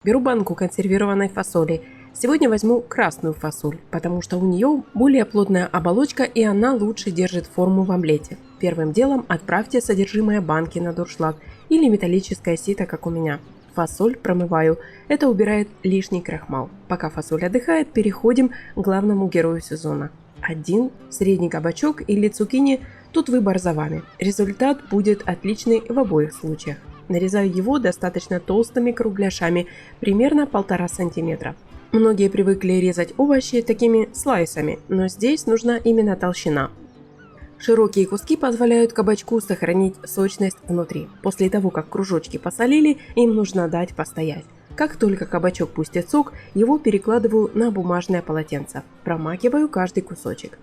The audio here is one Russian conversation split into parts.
Беру банку консервированной фасоли. Сегодня возьму красную фасоль, потому что у нее более плотная оболочка и она лучше держит форму в омлете. Первым делом отправьте содержимое банки на дуршлаг или металлическое сито, как у меня. Фасоль промываю. Это убирает лишний крахмал. Пока фасоль отдыхает, переходим к главному герою сезона. Один средний кабачок или цукини, тут выбор за вами. Результат будет отличный в обоих случаях. Нарезаю его достаточно толстыми кругляшами, примерно 1,5 см. Многие привыкли резать овощи такими слайсами, но здесь нужна именно толщина. Широкие куски позволяют кабачку сохранить сочность внутри. После того, как кружочки посолили, им нужно дать постоять. Как только кабачок пустит сок, его перекладываю на бумажное полотенце. Промакиваю каждый кусочек.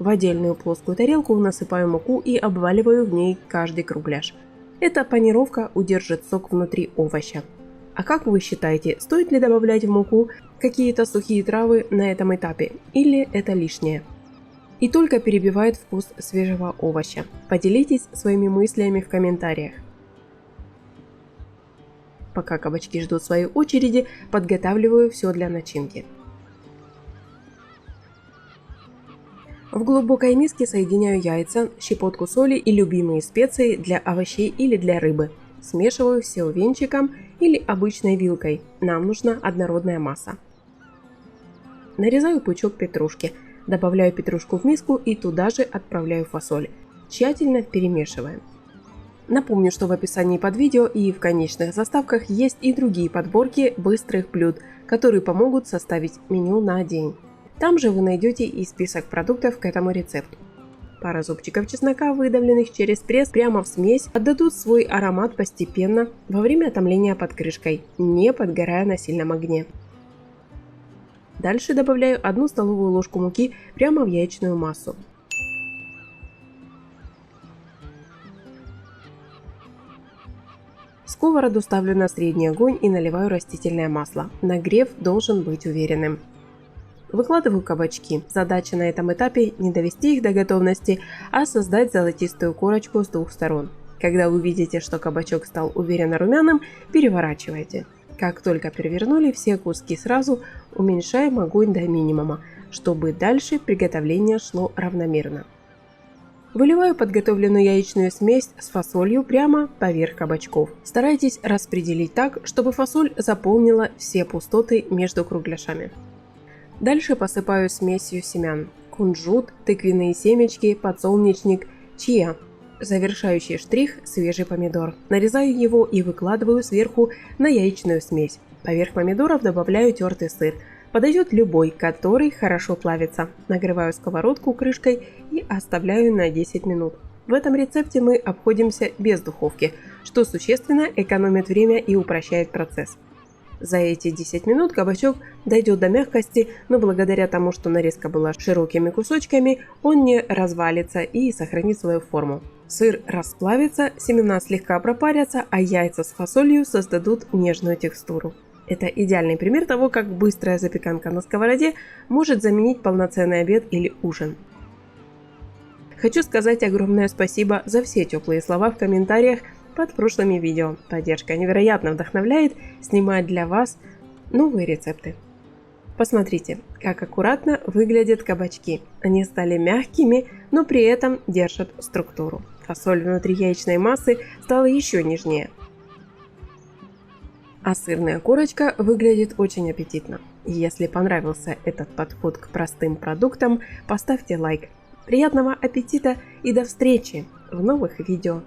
В отдельную плоскую тарелку насыпаю муку и обваливаю в ней каждый кругляш. Эта панировка удержит сок внутри овоща. А как вы считаете, стоит ли добавлять в муку какие-то сухие травы на этом этапе, или это лишнее? И только перебивает вкус свежего овоща. Поделитесь своими мыслями в комментариях. Пока кабачки ждут своей очереди, подготавливаю все для начинки. В глубокой миске соединяю яйца, щепотку соли и любимые специи для овощей или для рыбы. Смешиваю все венчиком или обычной вилкой. Нам нужна однородная масса. Нарезаю пучок петрушки. Добавляю петрушку в миску и туда же отправляю фасоль. Тщательно перемешиваем. Напомню, что в описании под видео и в конечных заставках есть и другие подборки быстрых блюд, которые помогут составить меню на день. Там же вы найдете и список продуктов к этому рецепту. Пара зубчиков чеснока, выдавленных через пресс прямо в смесь, отдадут свой аромат постепенно во время томления под крышкой, не подгорая на сильном огне. Дальше добавляю 1 столовую ложку муки прямо в яичную массу. Сковороду ставлю на средний огонь и наливаю растительное масло. Нагрев должен быть уверенным. Выкладываю кабачки. Задача на этом этапе не довести их до готовности, а создать золотистую корочку с двух сторон. Когда увидите, что кабачок стал уверенно румяным, переворачивайте. Как только перевернули все куски сразу, уменьшаем огонь до минимума, чтобы дальше приготовление шло равномерно. Выливаю подготовленную яичную смесь с фасолью прямо поверх кабачков. Старайтесь распределить так, чтобы фасоль заполнила все пустоты между кругляшами. Дальше посыпаю смесью семян: кунжут, тыквенные семечки, подсолнечник, чиа. Завершающий штрих – свежий помидор. Нарезаю его и выкладываю сверху на яичную смесь. Поверх помидоров добавляю тертый сыр. Подойдет любой, который хорошо плавится. Накрываю сковородку крышкой и оставляю на 10 минут. В этом рецепте мы обходимся без духовки, что существенно экономит время и упрощает процесс. За эти 10 минут кабачок дойдет до мягкости, но благодаря тому, что нарезка была широкими кусочками, он не развалится и сохранит свою форму. Сыр расплавится, семена слегка пропарятся, а яйца с фасолью создадут нежную текстуру. Это идеальный пример того, как быстрая запеканка на сковороде может заменить полноценный обед или ужин. Хочу сказать огромное спасибо за все теплые слова в комментариях под прошлыми видео. Поддержка невероятно вдохновляет снимать для вас новые рецепты. Посмотрите, как аккуратно выглядят кабачки. Они стали мягкими, но при этом держат структуру. Фасоль внутри яичной массы стала еще нежнее. А сырная корочка выглядит очень аппетитно. Если понравился этот подход к простым продуктам, поставьте лайк. Приятного аппетита и до встречи в новых видео!